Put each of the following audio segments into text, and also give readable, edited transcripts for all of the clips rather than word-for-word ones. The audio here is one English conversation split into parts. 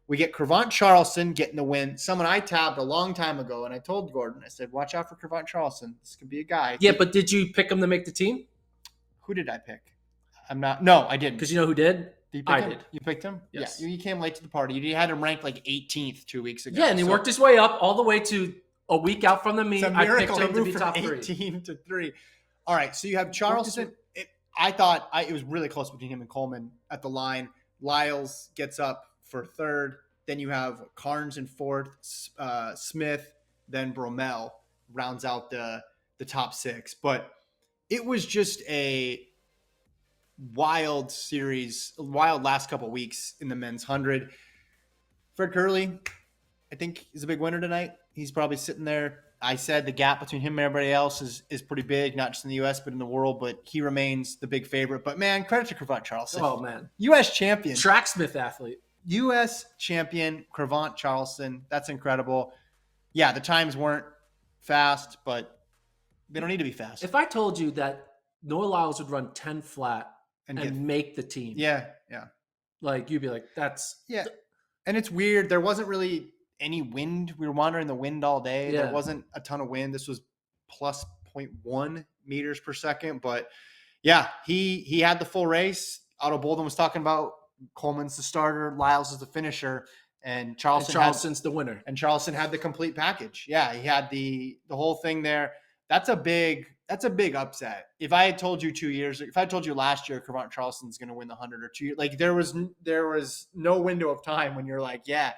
We get Cravont Charleston getting the win. Someone I tabbed a long time ago, and I told Gordon, I said, watch out for Cravont Charleston. This could be a guy. Yeah, but did you pick him to make the team? Who did I pick? No, I didn't. Because you know who did? I did. You picked him? Yes. Yeah, you came late to the party. You had him ranked like 18th 2 weeks ago. Yeah, and he worked his way up all the way to a week out from the meet. It's a miracle. I picked him to be from top 18 to 3. All right, so you have Charleston. I thought it was really close between him and Coleman at the line. Lyles gets up for third. Then you have Carnes in fourth, Smith, then Bromell rounds out the top 6. But it was just a wild series, wild last couple of weeks in the men's 100. Fred Curley, I think, is a big winner tonight. He's probably sitting there. I said the gap between him and everybody else is pretty big, not just in the U.S., but in the world. But he remains the big favorite. But, man, credit to Cravont Charleston. Oh, man. U.S. champion. Tracksmith athlete. U.S. champion, Cravont Charleston. That's incredible. Yeah, the times weren't fast, but they don't need to be fast. If I told you that Noah Lyles would run 10 flat and make the team. Yeah. Like, you'd be like, that's... Yeah. And it's weird. There wasn't really any wind. We were monitoring the wind all day. Yeah. There wasn't a ton of wind. This was plus 0.1 meters per second. But, yeah, he had the full race. Otto Bolden was talking about Coleman's the starter, Lyles is the finisher, and Charleston's the winner. And Charleston had the complete package. Yeah, he had the whole thing there. That's a big upset. If I had told you last year Cravont Charleston's going to win the 100 or 2 years, like there was no window of time when you're like, yeah,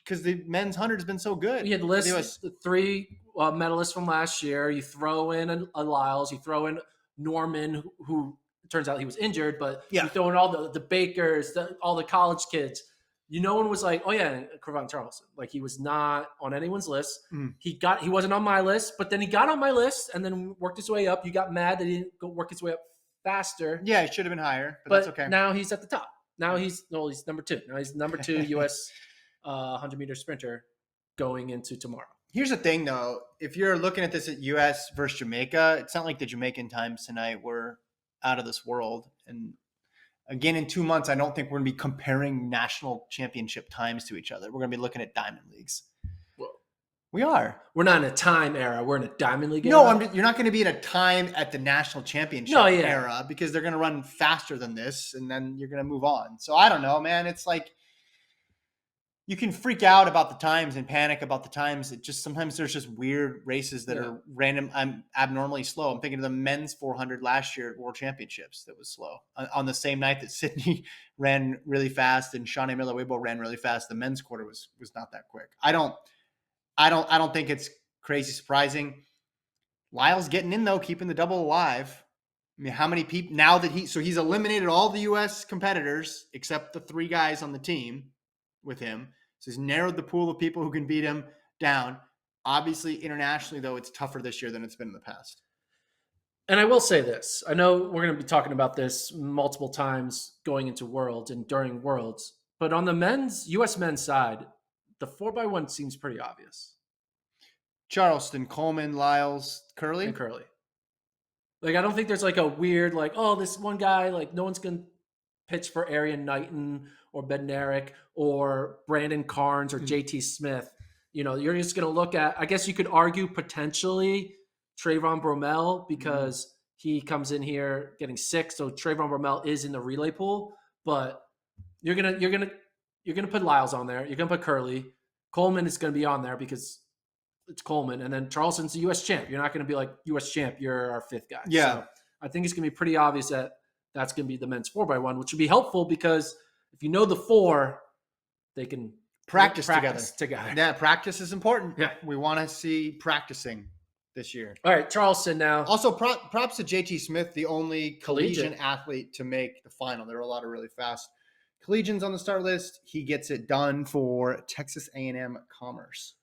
because the men's 100 has been so good. You had lists the 3 medalists from last year. You throw in a Lyles, you throw in Norman, who turns out he was injured, but you throw in all the Bakers, all the college kids. No one was like, oh yeah, Cravont Charleston. Like he was not on anyone's list. He wasn't on my list, but then he got on my list and then worked his way up. You got mad that he didn't go work his way up faster. Yeah, he should have been higher, but that's okay. Now he's at the top. Now he's number 2. Now he's number 2 U.S. 100-meter sprinter going into tomorrow. Here's the thing, though. If you're looking at this at U.S. versus Jamaica, it's not like the Jamaican times tonight were out of this world. And again, in 2 months, I don't think we're going to be comparing national championship times to each other. We're going to be looking at diamond leagues. Well, we are. We're not in a time era. We're in a diamond league era. No, you're not going to be in a time at the national championship era because they're going to run faster than this, and then you're going to move on. So I don't know, man. It's like you can freak out about the times and panic about the times. It just sometimes there's just weird races that are random. I'm abnormally slow. I'm thinking of the men's 400 last year at World Championships that was slow on the same night that Sydney ran really fast and Shawnee Miller-Weibo ran really fast. The men's quarter was not that quick. I don't think it's crazy surprising. Lyle's getting in though, keeping the double alive. I mean, how many people now that he's eliminated all the U.S. competitors except the 3 guys on the team with him. So he's narrowed the pool of people who can beat him down. Obviously, internationally, though, it's tougher this year than it's been in the past. And I will say this. I know we're going to be talking about this multiple times going into Worlds and during Worlds. But on the U.S. men's side, the 4x1 seems pretty obvious. Charleston, Coleman, Lyles, Curley? And Curley. Like, I don't think there's like a weird, like, oh, this one guy, like, no one's going to pitch for Arian Knighton or Bednarik or Brandon Carnes or JT Smith. You're just going to look at, I guess you could argue potentially Trayvon Bromell because he comes in here getting 6. So Trayvon Bromell is in the relay pool, but you're going to put Lyles on there. You're going to put Curley. Coleman is going to be on there because it's Coleman. And then Charleston's the U.S. champ. You're not going to be like U.S. champ. You're our 5th guy. Yeah. So I think it's going to be pretty obvious that that's going to be the men's 4x1, which would be helpful because if you know the 4, they can practice together. Yeah, practice is important. Yeah. We want to see practicing this year. All right, Charleston now. Also, props to JT Smith, the only collegiate athlete to make the final. There are a lot of really fast collegians on the start list. He gets it done for Texas A&M Commerce.